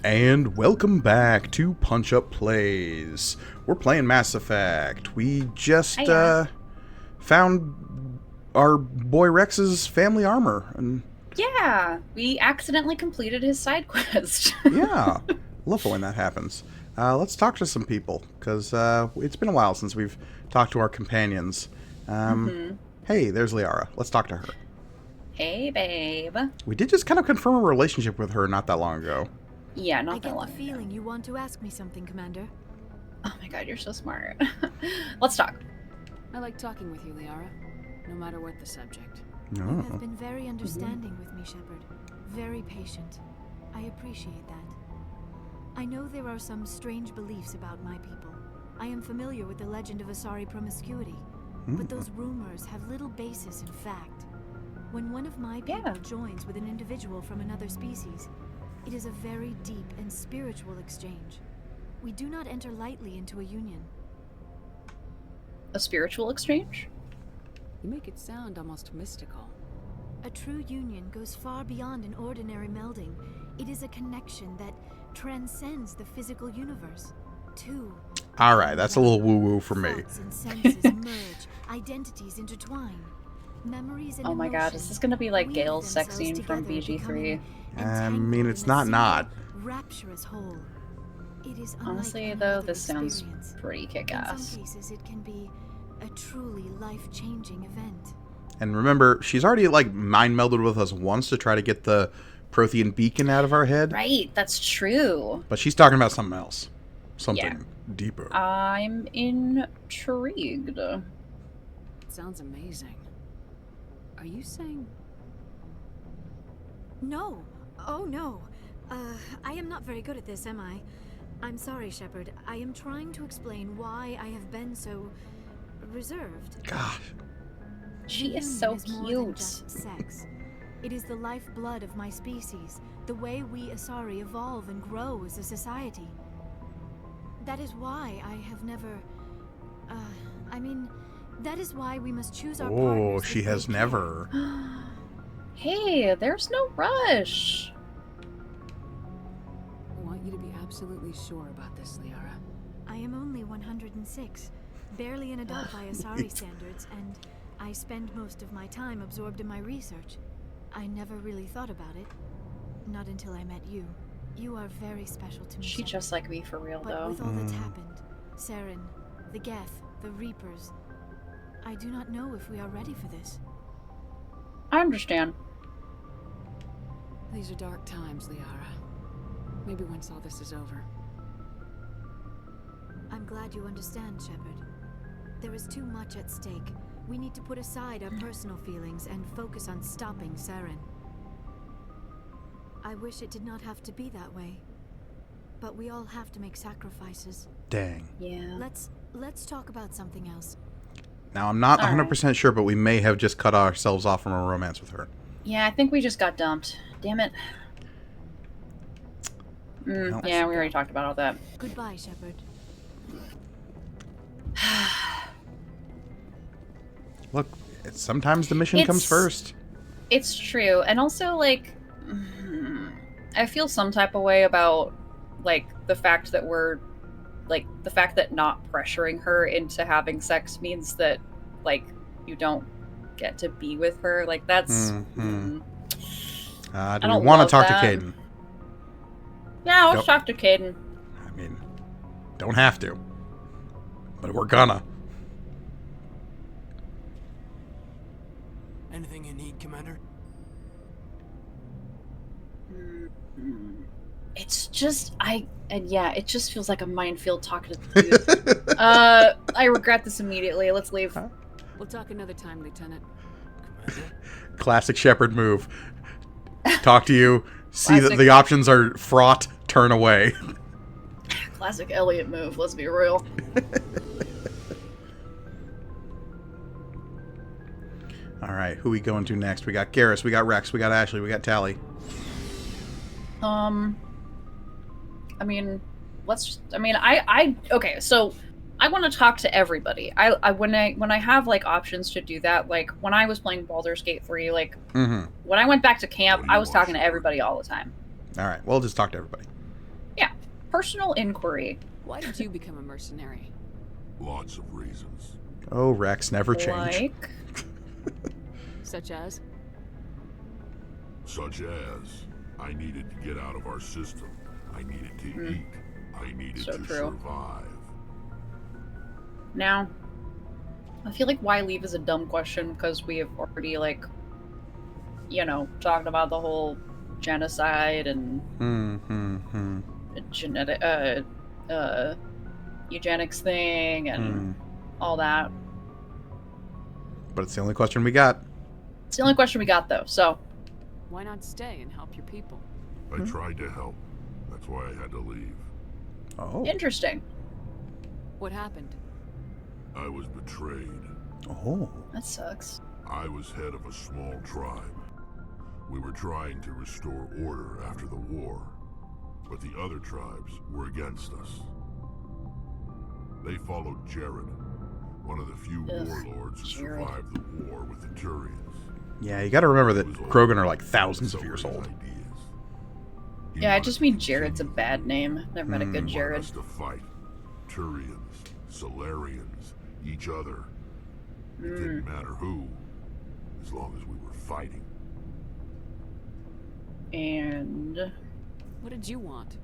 And welcome back to Punch Up Plays. We're playing Mass Effect. We just found our boy Rex's family armor, and yeah, we accidentally completed his side quest. yeah, love it when that happens. Let's talk to some people, because it's been a while since we've talked to our companions. Hey, there's Liara. Let's talk to her. Hey, babe. We did just kind of confirm a relationship with her not that long ago. Yeah, not I that long get the feeling you want to ask me something, Commander. Oh my god, you're so smart. Let's talk. I like talking with you, Liara, no matter what the subject. You Oh. have been very understanding with me, Shepard. Very patient. I appreciate that. I know there are some strange beliefs about my people. I am familiar with the legend of Asari promiscuity, but those rumors have little basis in fact. When one of my people joins with an individual from another species, it is a very deep and spiritual exchange. We do not enter lightly into a union. A spiritual exchange? You make it sound almost mystical. A true union goes far beyond an ordinary melding. It is a connection that transcends the physical universe. Two. Alright, that's a little woo-woo for me. Thoughts and senses merge, identities intertwine. Memories and Oh my god, is this gonna be like Gale's sex scene from BG3? I mean, it's not. Rapturous whole. It is Honestly, though, this sounds pretty In kick-ass. some cases, it can be a truly life-changing event. And remember, she's already, like, mind-melded with us once to try to get the Prothean beacon out of our head. Right, that's true. But she's talking about something else. Something deeper. I'm intrigued. It sounds amazing. Are you saying... No. Oh, no. I am not very good at this, am I? I'm sorry, Shepard. I am trying to explain why I have been so reserved. Gosh. She is Union so is more than cute. just sex. It is the lifeblood of my species, the way we Asari evolve and grow as a society. That is why I have never... that is why we must choose our partners. Oh, with she has great care. never. Hey, there's no rush. I want you to be absolutely sure about this, Liara. I am only 106, barely an adult by Asari standards, and I spend most of my time absorbed in my research. I never really thought about it. Not until I met you. You are very special to me. She Shepard. just like me for real, But though. with all that's happened, Saren, the Geth, the Reapers, I do not know if we are ready for this. I understand. These are dark times, Liara. Maybe once all this is over. I'm glad you understand, Shepard. There is too much at stake. We need to put aside our personal feelings and focus on stopping Saren. I wish it did not have to be that way. But we all have to make sacrifices. Dang. Yeah. Let's talk about something else. Now, I'm not All 100% sure, but we may have just cut ourselves off from a romance with her. Yeah, I think we just got dumped. Damn it. Well, Yeah, we already talked about all that. Goodbye, Shepard. Look, sometimes the mission comes first. It's true. And also, like, I feel some type of way about, like, the fact that the fact that not pressuring her into having sex means that, like, you don't get to be with her. Like, that's... Do we don't want to love talk that. to Caden? Yeah, let's Don't- talk to Caden. I mean, don't have to. But we're gonna. Anything you need, Commander? It's just, it just feels like a minefield talking to the dude. I regret this immediately. Let's leave. We'll talk another time, Lieutenant. Commander? Classic Shepard move. Talk to you, see that Classic. the options are fraught, turn away. Classic Elliot move, let's be real. Alright, who we going to next? We got Garrus, we got Rex, we got Ashley, we got Tally. I mean, okay, so I want to talk to everybody. When I have, like, options to do that, like, when I was playing Baldur's Gate 3, like, when I went back to camp, I was talking to everybody all the time. Alright, well, just talk to everybody. Personal inquiry. Why did you become a mercenary? Lots of reasons. Oh, Rex, never change. Like, Such as? Such as, I needed to get out of our system. I needed to eat. I needed So to true. survive. now, I feel like why leave is a dumb question because we have already, like, you know, talked about the whole genocide and genetic, eugenics thing and all that. But it's the only question we got. It's the only question we got, though, so. Why not stay and help your people? I tried to help. That's why I had to leave. Oh. Interesting. What happened? I was betrayed. Oh. That sucks. I was head of a small tribe. We were trying to restore order after the war, but the other tribes were against us. They followed Jared, one of the few warlords who Jared. survived the war with the Turians. Yeah, you gotta remember that He was old, Krogan are like thousands of so years were his old. ideas. He Yeah, I wanted just to mean Jared's a continue bad name. Never met a good He wanted Jared. us to fight Turians, Solarians, each other. It didn't matter who, as long as we were fighting. And What did you want?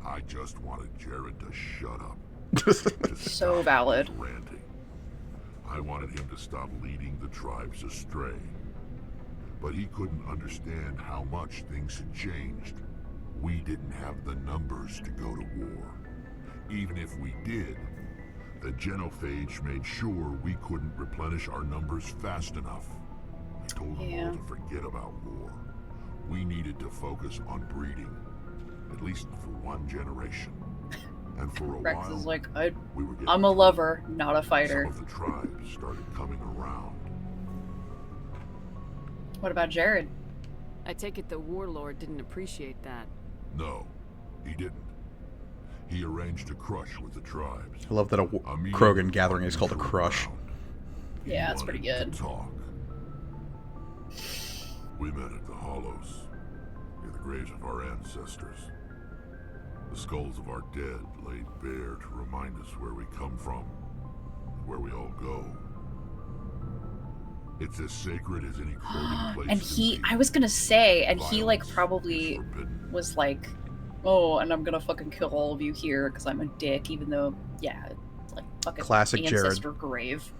I just wanted Jared to shut up. To So stop valid. his ranting. I wanted him to stop leading the tribes astray. But he couldn't understand how much things had changed. We didn't have the numbers to go to war. Even if we did, the genophage made sure we couldn't replenish our numbers fast enough. I told them Yeah. all to forget about war. We needed to focus on breeding, at least for one generation. And for a Rex while, is like, we were getting I'm a through. lover, not a fighter. Some of the tribes started coming around. What about Jared? I take it the warlord didn't appreciate that. No, he didn't. He arranged a crush with the tribes. I love that a meeting Krogan with gathering is called a neutral crush. ground. He Yeah, it's pretty wanted good. to talk. We met at the Hollows, near the graves of our ancestors. The skulls of our dead laid bare to remind us where we come from, and where we all go. It's as sacred as any Krogan place And can he, be. I was gonna say, and he, like, Violence is probably forbidden. was like, oh, and I'm gonna fucking kill all of you here because I'm a dick, even though, yeah, it's like fucking Classic Jared. ancestor grave.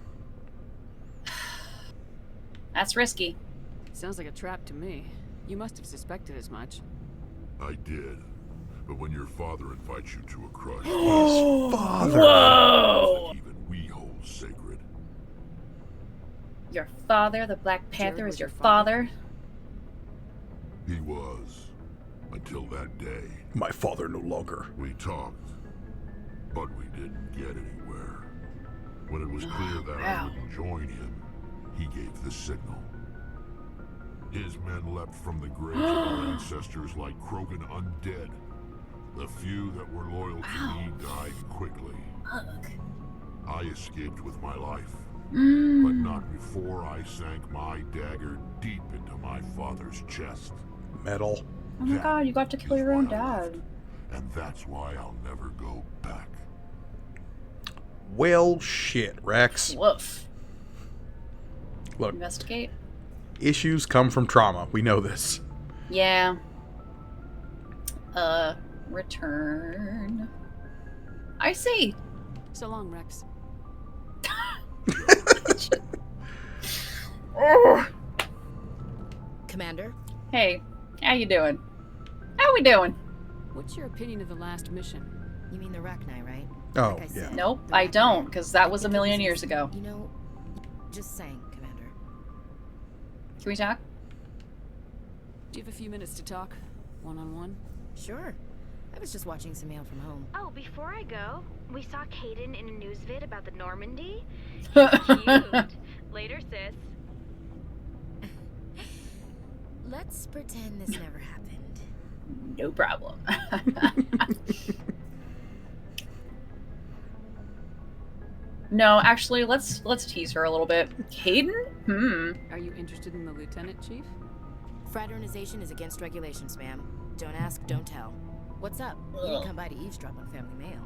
That's risky. Sounds like a trap to me. You must have suspected as much. I did. But when your father invites you to a crush, His father. Whoa! that even we hold sacred. Your father, the Black Panther, Jared is was your your father? He was. Until that day. My father no longer. We talked, but we didn't get anywhere. When it was clear that I wow. wouldn't join him, he gave the signal. His men leapt from the graves of our ancestors like Krogan undead. The few that were loyal to me died quickly. Fuck. I escaped with my life, but Mm. not before I sank my dagger deep into my father's chest. Metal. Oh my That god, you got to kill is your own why I left, dad. and that's why I'll never go back. Well, shit, Rex. Woof. Look, Investigate? issues come from trauma. We know this. Yeah. Return. I see. So long, Rex. Commander? Hey, how you doing? How we doing? What's your opinion of the last mission? You mean the Rachni, right? Oh, Like I yeah. said, Nope, the I Rachni. don't, because that was a think it million as- years ago. You know, just saying, Commander. Can we talk? Do you have a few minutes to talk? One-on-one? Sure. I was just watching some mail from home. Oh, before I go, we saw Caden in a news vid about the Normandy. Cute. Later, sis. Let's pretend this never happened. No problem. No, actually, let's tease her a little bit. Caden? Are you interested in the lieutenant, Chief? Fraternization is against regulations, ma'am. Don't ask, don't tell. What's up? You didn't come by to eavesdrop on family mail.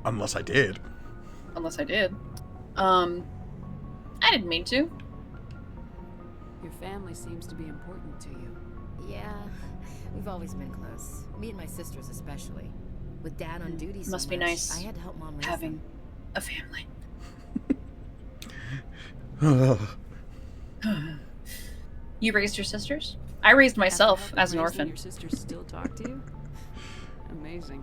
Unless I did. Unless I did. I didn't mean to. Your family seems to be important to you. Yeah, we've always been close. Me and my sisters especially. With Dad on duty so Must be much, nice I had to help Mom raise having them. a family. You raised your sisters? I raised myself After as an helping raise them, orphan. Your sisters still talk to you? Amazing.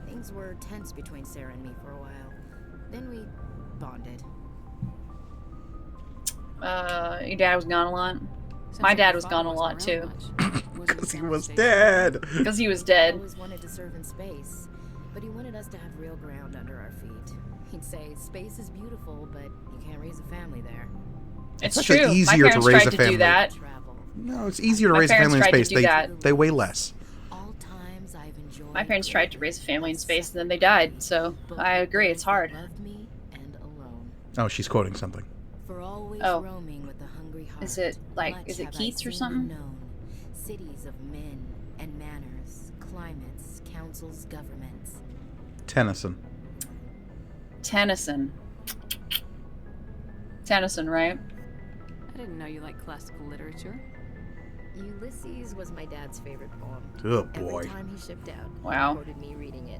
Things were tense between Sarah and me for a while. Then we bonded. Your dad was gone a lot? Sounds My like dad your was father gone a wasn't lot, around too. much. Wasn't Because he down was station. dead. Because he was I dead. always wanted to serve in space, but he wanted us to have real ground under our feet. He'd say, space is beautiful, but you can't raise a family there. It's actually true. My easier to parents raise tried a to family. do that. Travel. No, it's easier to My raise a parents family in tried to space. do that. They weigh less. All times I've enjoyed My parents tried to raise a family in that space and then second they died, moment, so both I with agree, those it's that hard. loved me and alone. Oh, she's quoting something. For always Oh. roaming with a hungry heart. Is it, like, much is it have I Keats or seen something? and known. Cities of men and manners, climates, councils, governments. Tennyson. Tennyson. Tennyson, right? I didn't know you liked classical literature. Ulysses was my dad's favorite poem. Oh boy. Every time he shipped out, Wow. he quoted me reading it.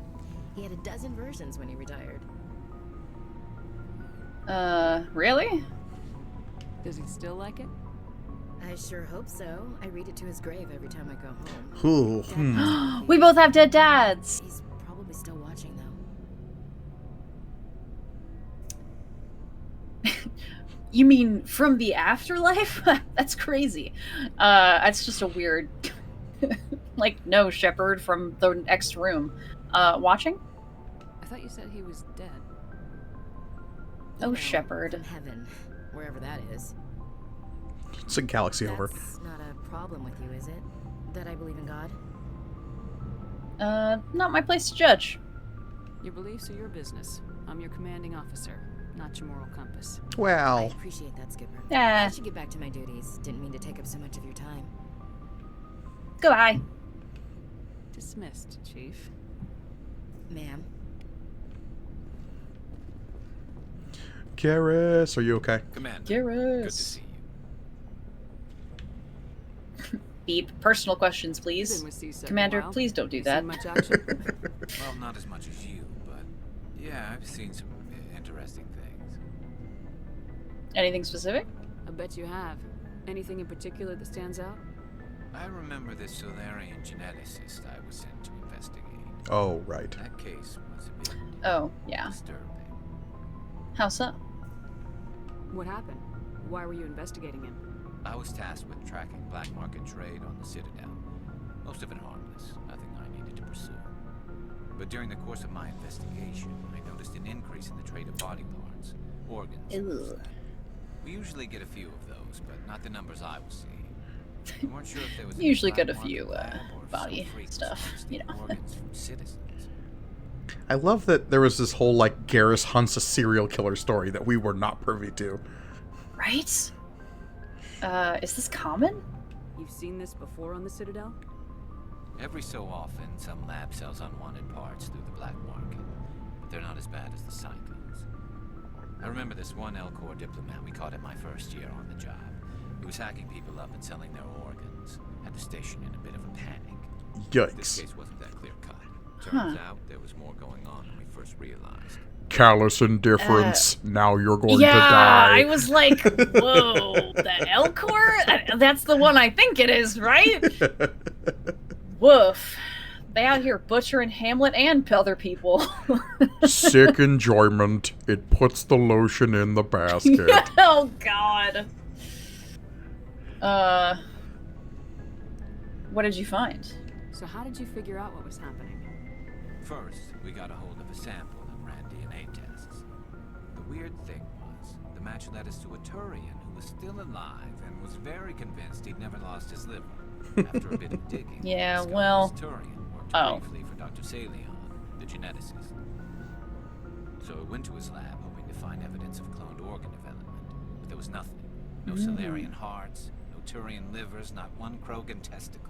He had a dozen versions when he retired. Really? Does he still like it? I sure hope so. I read it to his grave every time I go home. Ooh, Dad hmm. passed away a few We years both have ago. dead dads. He's probably still watching though. You mean from the afterlife? That's crazy. That's just a weird... like, no, Shepard from the next room. Watching? I thought you said he was dead. Oh, You know, Shepard. From heaven, wherever that is. It's a galaxy over. That's not a problem with you, is it? That I believe in God? Not my place to judge. Your beliefs are your business. I'm your commanding officer, not your moral compass. I Well, appreciate that, Skipper. Yeah. I should get back to my duties. Didn't mean to take up so much of your time. Goodbye. Dismissed, Chief. Ma'am. Garrus, are you okay? Commander, Garrus. good to see you. Beep. Personal questions, You've please. been with CSEC a Commander, while. please don't do Seen that. much action? Well, not as much as you, but yeah, I've seen some interesting things. Anything specific? I bet you have. Anything in particular that stands out? I remember this Solarian geneticist I was sent to investigate. Oh, right. That case was a bit Oh, yeah. disturbing. How so? What happened? Why were you investigating him? I was tasked with tracking black market trade on the Citadel. Most of it harmless, nothing I needed to pursue. But during the course of my investigation, I noticed an increase in the trade of body parts, organs. Ugh. We usually get a few of those, but not the numbers I was seeing. We weren't sure if there was Usually black get a market few, lab or if body some freak was stuff, you harvesting know. organs from citizens. I love that there was this whole, like, Garrus hunts a serial killer story that we were not privy to. Right? Is this common? You've seen this before on the Citadel? Every so often, some lab sells unwanted parts through the black market, but they're not as bad as the Cyclones. I remember this one Elcor diplomat we caught in my first year on the job. He was hacking people up and selling their organs. Had the station in a bit of a panic. This Yikes. case wasn't that clear cut. Turns out there was more going on than we first realized. Callous indifference. Now you're going Yeah, to die. I was like, whoa, the Elcor? That's the one I think it is, right? Woof. They out here butchering Hamlet and other people. Sick enjoyment. It puts the lotion in the basket. Oh, God. What did you find? So how did you figure out what was happening? First, we got a hold of a sample and ran DNA tests. The weird thing was, the match led us to a Turian who was still alive and was very convinced he'd never lost his liver. After a bit of digging, we Yeah, discovered well, this Turian worked oh. briefly for Dr. Salion, the geneticist. So we went to his lab hoping to find evidence of cloned organ development, but there was nothing. No Solarian hearts, no Turian livers, not one Krogan testicle.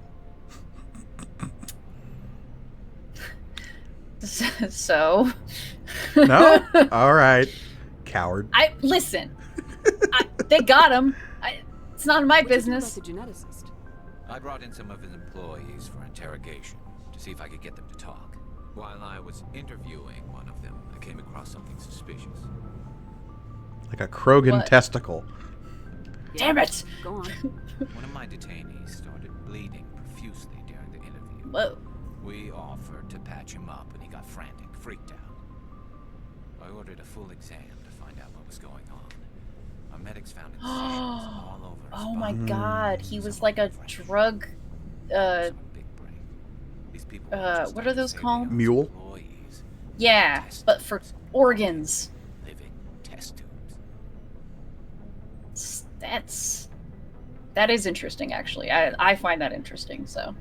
So. No? All right. Coward. Listen. They got him. It's none of my What'd you do business. about the geneticist? I brought in some of his employees for interrogation to see if I could get them to talk. While I was interviewing one of them, I came across something suspicious. Like a Krogan What? testicle. Damn it! Go on. One of my detainees started bleeding profusely during the interview. Whoa. We offered to patch him up, and he got frantic, freaked out. I ordered a full exam to find out what was going on. Our medics found incisions all over his Oh my body. god, he was like a drug. Some big break. These people were just what like are those to say they called? are Mule? employees. Yeah, Test but for tubes. organs. Living test tubes. That is interesting, actually. I find that interesting. So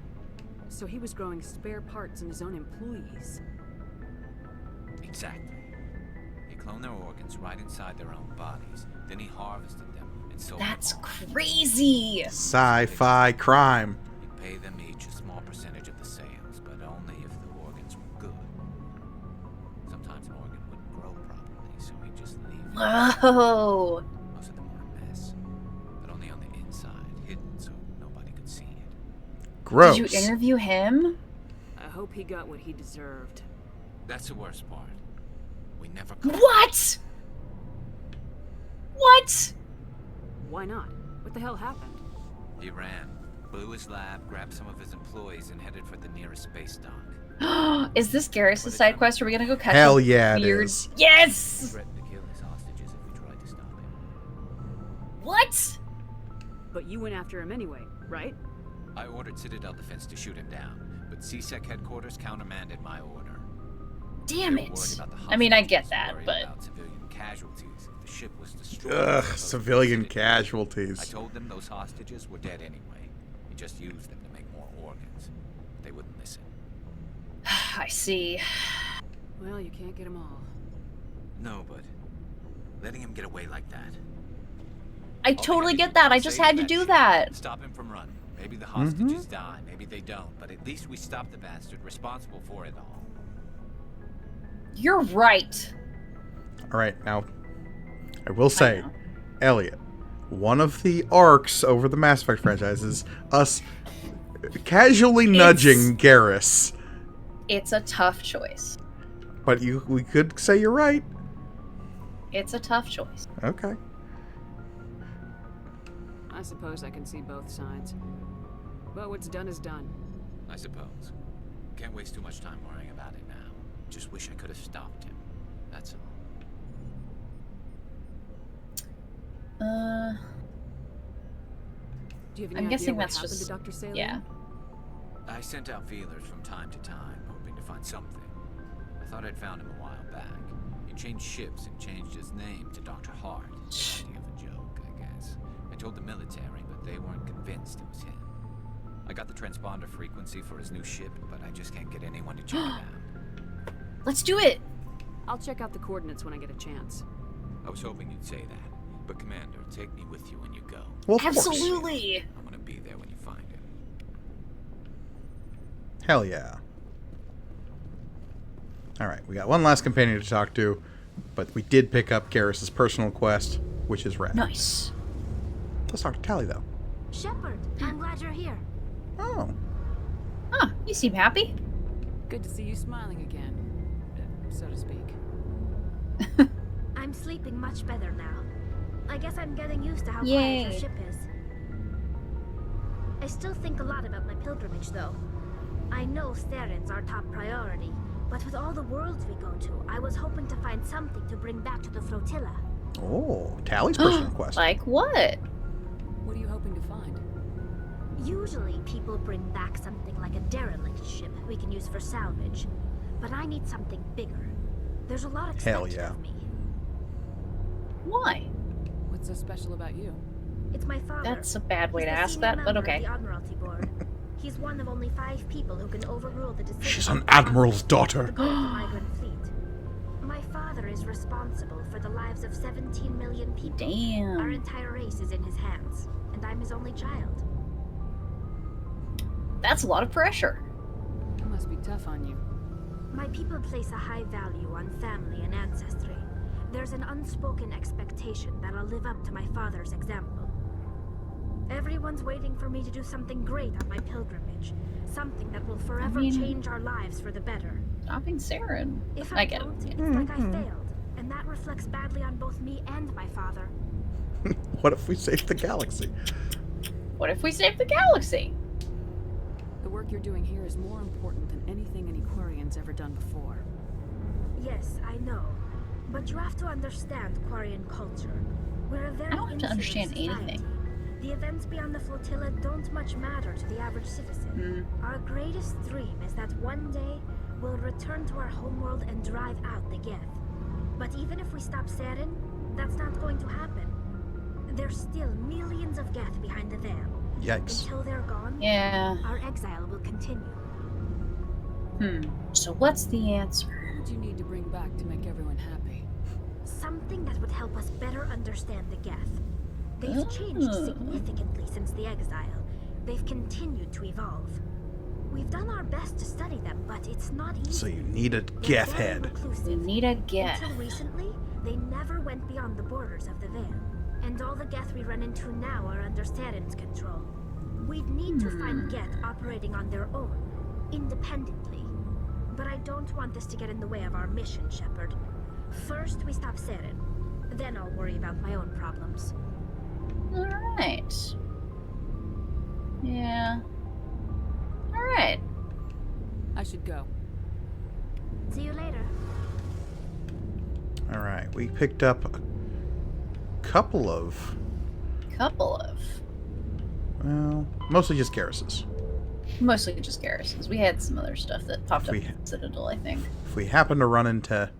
So he was growing spare parts in his own employees. Exactly. He cloned their organs right inside their own bodies. Then he harvested them and sold that's them on. crazy. Sci-fi crime. He'd pay them each a small percentage of the sales, but only if the organs were good. Sometimes an organ wouldn't grow properly, so he'd just leave it. Whoa. Most of them were a mess, but only on the inside, hidden so nobody could see it. Gross. Did you interview him? I hope he got what he deserved. That's the worst part. We never caught him. What? What? Why not? What the hell happened? He ran, blew his lab, grabbed some of his employees, and headed for the nearest space dock. Is this Garrus' side quest? Are we gonna go catch Hell a yeah, it weird... is. He Yes! threatened to kill his hostages if we tried to stop him. What? But you went after him anyway, right? I ordered Citadel Defense to shoot him down, but CSEC headquarters countermanded my order. Damn They were it. worried about the I mean, I get hostages, that, worried but... about civilian casualties if the ship was destroyed. Ugh, So civilian I casualties. told them those hostages were dead anyway. We just used them to make more organs. They wouldn't listen. I see. Well, you can't get them all. No, but letting him get away like that. I All we totally had to get do that. was I just save had to do ship, that. Stop him from running. Maybe the hostages die, maybe they don't, but at least we stopped the bastard responsible for it all. You're right. All right, now, I will I say, know. Elliot, one of the arcs over the Mass Effect franchise is us casually nudging Garrus. It's a tough choice. But we could say you're right. It's a tough choice. Okay. I suppose I can see both sides. But what's done is done. I suppose. Can't waste too much time worrying about it now. Just wish I could have stopped him. That's all. Do you have any I'm idea guessing what that's happened just... to Dr. Salem? Yeah. I sent out feelers from time to time, hoping to find something. I thought I'd found him a while back. He changed ships and changed his name to Dr. Hart. Idea of a joke, I guess. I told the military, but they weren't convinced it was him. I got the transponder frequency for his new ship, but I just can't get anyone to check it out. Let's do it. I'll check out the coordinates when I get a chance. I was hoping you'd say that. But Commander, take me with you when you go. Well, of course. Absolutely. I'm gonna be there when you find him. Hell yeah. All right, we got one last companion to talk to, but we did pick up Garrus' personal quest, which is rad. Nice. Let's talk to Tally, though. Shepard, I'm glad you're here. Oh. Huh, you seem happy. Good to see you smiling again, so to speak. I'm sleeping much better now. I guess I'm getting used to how Yay. quiet your ship is. I still think a lot about my pilgrimage, though. I know Theron's our top priority, but with all the worlds we go to, I was hoping to find something to bring back to the flotilla. Oh, Tally's personal quest. Like what? What are you hoping to find? Usually, people bring back something like a derelict ship we can use for salvage, but I need something bigger. There's a lot Hell expected yeah. of me. Why? What's so special about you? It's my father. That's a bad way He's to the ask senior that, but member of okay. the Admiralty Board. He's one of only 5 people who can overrule the decision. She's an of admiral's the daughter. Great Migrant Fleet. My father is responsible for the lives of 17 million people. Our Damn. entire race is in his hands, and I'm his only child. That's a lot of pressure. It must be tough on you. My people place a high value on family and ancestry. There's an unspoken expectation that I'll live up to my father's example. Everyone's waiting for me to do something great on my pilgrimage. Something that will forever change our lives for the better. Stopping Saren. If I I get it. don't, Yeah. it's like I failed. And that reflects badly on both me and my father. What if we saved the galaxy? What if we save the galaxy? The work you're doing here is more important than anything an Aquarian's ever done before. Yes, I know. But you have to understand Quarian culture. We're a very I don't have to insular understand society. anything. The events beyond the flotilla don't much matter to the average citizen. Our greatest dream is that one day we'll return to our homeworld and drive out the Geth. But even if we stop Saren, that's not going to happen. There's still millions of Geth behind the veil. Yikes. Until they're gone, Yeah. our exile will continue. So what's the answer? What would you need to bring back to make everyone happy? Something that would help us better understand the Geth. They've changed significantly since the exile. They've continued to evolve. We've done our best to study them, but it's not easy. So you need a They're Geth very head. reclusive. We need a Geth. Until recently, they never went beyond the borders of the Veil. And all the Geth we run into now are under Saren's control. We'd need to find Geth operating on their own, independently. But I don't want this to get in the way of our mission, Shepard. First, we stop Saren. Then I'll worry about my own problems. Alright. Yeah. Alright. I should go. See you later. Alright, we picked up a couple of... Well, mostly just Garrus's. Mostly just Garrisons. We had some other stuff that popped up We- in Citadel, I think. If we happen to run into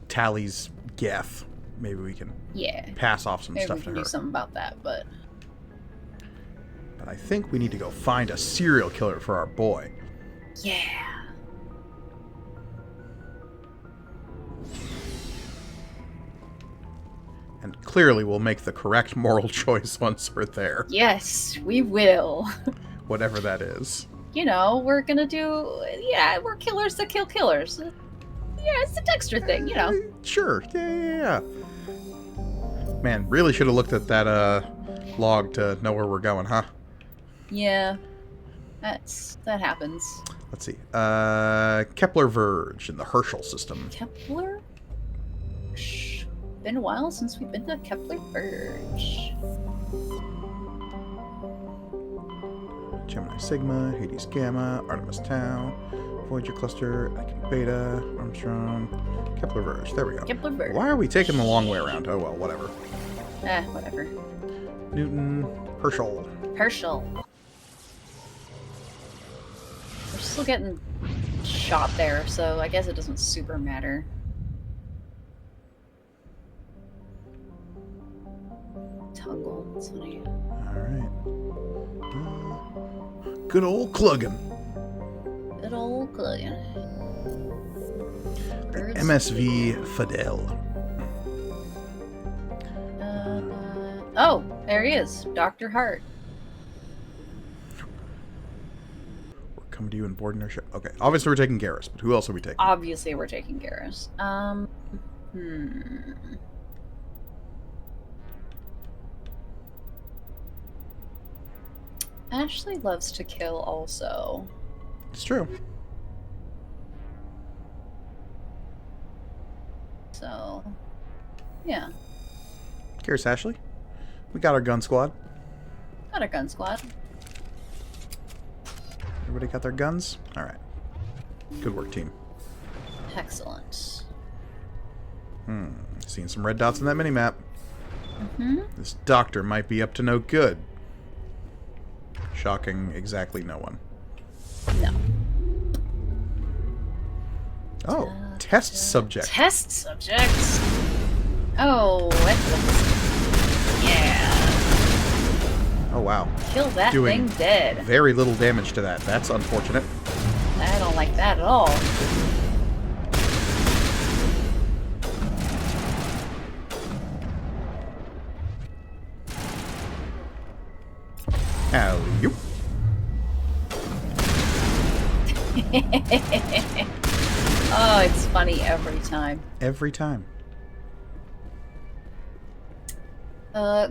Tally's Geth, maybe we can Yeah. pass off some Maybe stuff we to can her. do something about that, but... But I think we need to go find a serial killer for our boy. Yeah. And clearly we'll make the correct moral choice once we're there. Yes, we will. Whatever that is. You know, we're gonna do... Yeah, we're killers that kill killers. Yeah, it's the Dexter thing, you know. Sure. Yeah. Man, really should have looked at that log to know where we're going, huh? Yeah. That happens. Let's see. Kepler Verge in the Herschel system. Kepler? Shh. Been a while since we've been to Kepler Verge. Gemini Sigma, Hades Gamma, Artemis Tau, Voyager Cluster, Icon Beta, Armstrong, Kepler Verge. There we go. Kepler Verge. Why are we taking the long way around? Oh well, whatever. Whatever. Newton, Herschel. Herschel. We're still getting shot there, so I guess it doesn't super matter. Tungle, that's funny. Alright. Good old Cluggin. Good old Gillian. Birds. MSV Fidel. Oh, there he is. Dr. Hart. We're coming to you and boarding our ship. Okay, obviously we're taking Garrus, but who else are we taking? Obviously, we're taking Garrus. Ashley loves to kill also. It's true. So, yeah. Garrus Ashley. We got our gun squad. Got a gun squad. Everybody got their guns? Alright. Good work, team. Excellent. Seeing some red dots on that minimap. Mm-hmm. This doctor might be up to no good. Shocking exactly no one. No. Oh, test subject. Test subjects. Oh, yeah. Oh, wow. Kill that Doing thing dead. very little damage to that. That's unfortunate. I don't like that at all. Alley-oop. Oh, it's funny every time. Every time.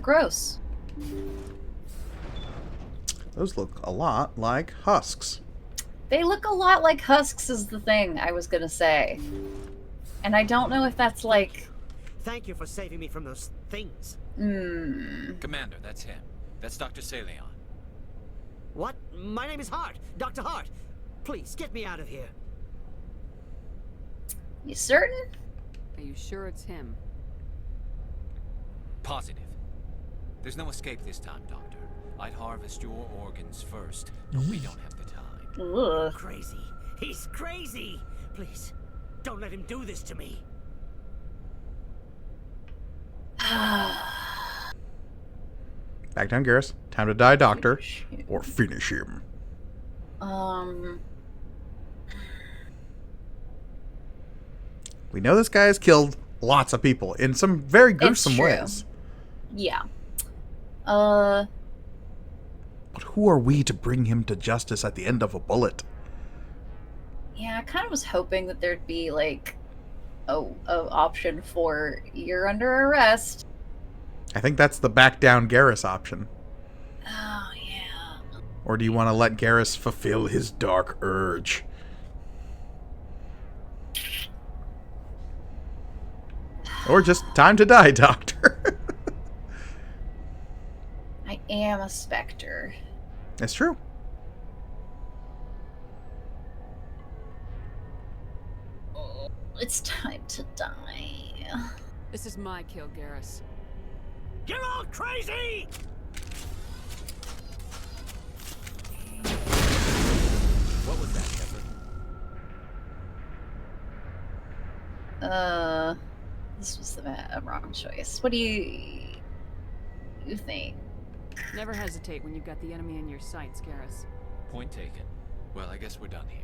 Gross. Those look a lot like husks. They look a lot like husks is the thing I was gonna say. And I don't know if that's like... Thank you for saving me from those things. Commander, that's him. That's Dr. Saleon. What? My name is Hart. Dr. Hart. Please, get me out of here. You certain? Are you sure it's him? Positive. There's no escape this time, Doctor. I'd harvest your organs first, but we don't have the time. Ugh. Crazy. He's crazy. Please, don't let him do this to me. Back down, Garrus. Time to die, Doctor. Or finish him. We know this guy has killed lots of people in some very gruesome ways. Yeah. But who are we to bring him to justice at the end of a bullet? Yeah, I kind of was hoping that there'd be, like, a option for you're under arrest. I think that's the back down Garrus option. Oh, yeah. Or do you want to let Garrus fulfill his dark urge? Or just time to die, Doctor. I am a specter. That's true. It's time to die. This is my kill, Garrus. You're all crazy! What was that, Shepard? This was the wrong choice. What do you think? Never hesitate when you've got the enemy in your sights, Garrus. Point taken. Well, I guess we're done here.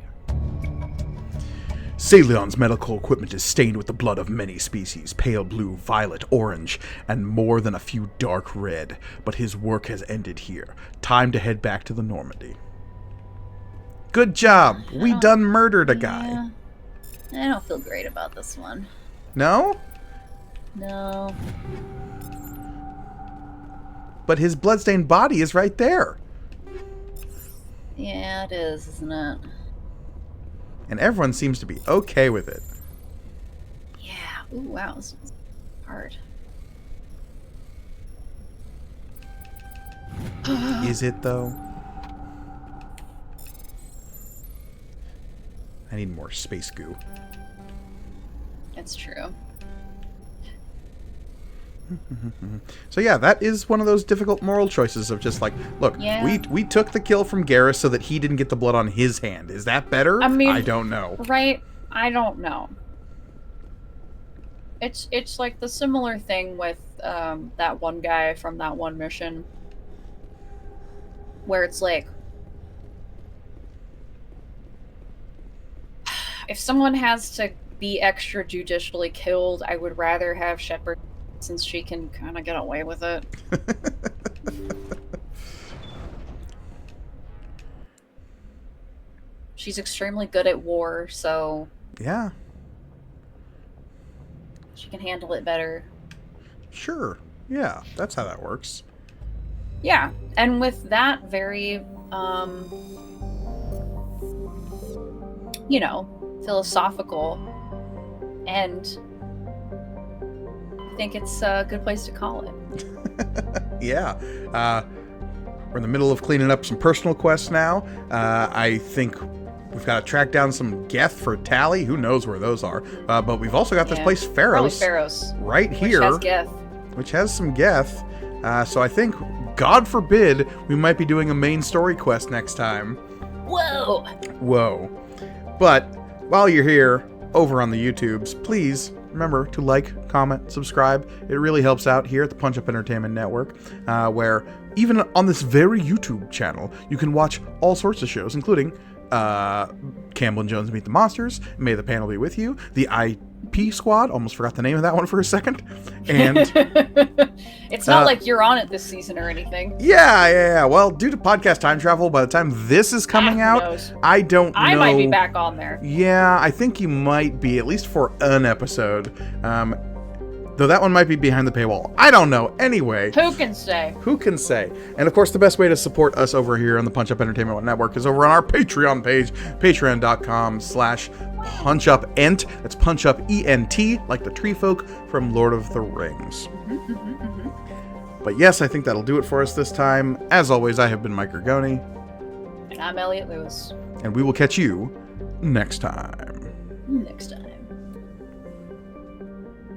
Saleon's medical equipment is stained with the blood of many species, pale blue, violet, orange, and more than a few dark red. But his work has ended here. Time to head back to the Normandy. Good job! We done murdered a guy. Yeah. I don't feel great about this one. No? No. But his bloodstained body is right there. Yeah, it is, isn't it? And everyone seems to be okay with it. Yeah. Ooh, wow, this was hard. Is it, though? I need more space goo. It's true. So yeah, that is one of those difficult moral choices of just like, look, Yeah. we took the kill from Garrus so that he didn't get the blood on his hand. Is that better? I mean, I don't know. Right? I don't know. It's like the similar thing with that one guy from that one mission, where it's like, if someone has to be extra judicially killed, I would rather have Shepard, since she can kind of get away with it. She's extremely good at war, so Yeah, she can handle it better. sure. Yeah, that's how that works. Yeah, and with that very, philosophical and I think it's a good place to call it. Yeah. We're in the middle of cleaning up some personal quests now. I think we've got to track down some Geth for Tally. Who knows where those are? But we've also got this place, Pharos, right here. Which has Geth. Which has some Geth. So I think, God forbid, we might be doing a main story quest next time. Whoa! Whoa. But while you're here, over on the YouTubes, please remember to like, comment, subscribe. It really helps out here at the Punch Up Entertainment Network, where even on this very YouTube channel, you can watch all sorts of shows, including Campbell and Jones Meet the Monsters, May the Panel Be With You, the IP Squad, almost forgot the name of that one for a second, and It's not like you're on it this season or anything. Yeah. Well, due to podcast time travel, by the time this is coming out, knows? I don't know. I might be back on there. Yeah, I think you might be, at least for an episode. Though that one might be behind the paywall. I don't know. Anyway. Who can say? Who can say? And of course, the best way to support us over here on the Punch Up Entertainment Network is over on our Patreon page, patreon.com/punchupent. That's Punch Up ENT, like the tree folk from Lord of the Rings. But yes, I think that'll do it for us this time. As always, I have been Mike Ergoni. And I'm Elliot Lewis. And we will catch you next time. Next time.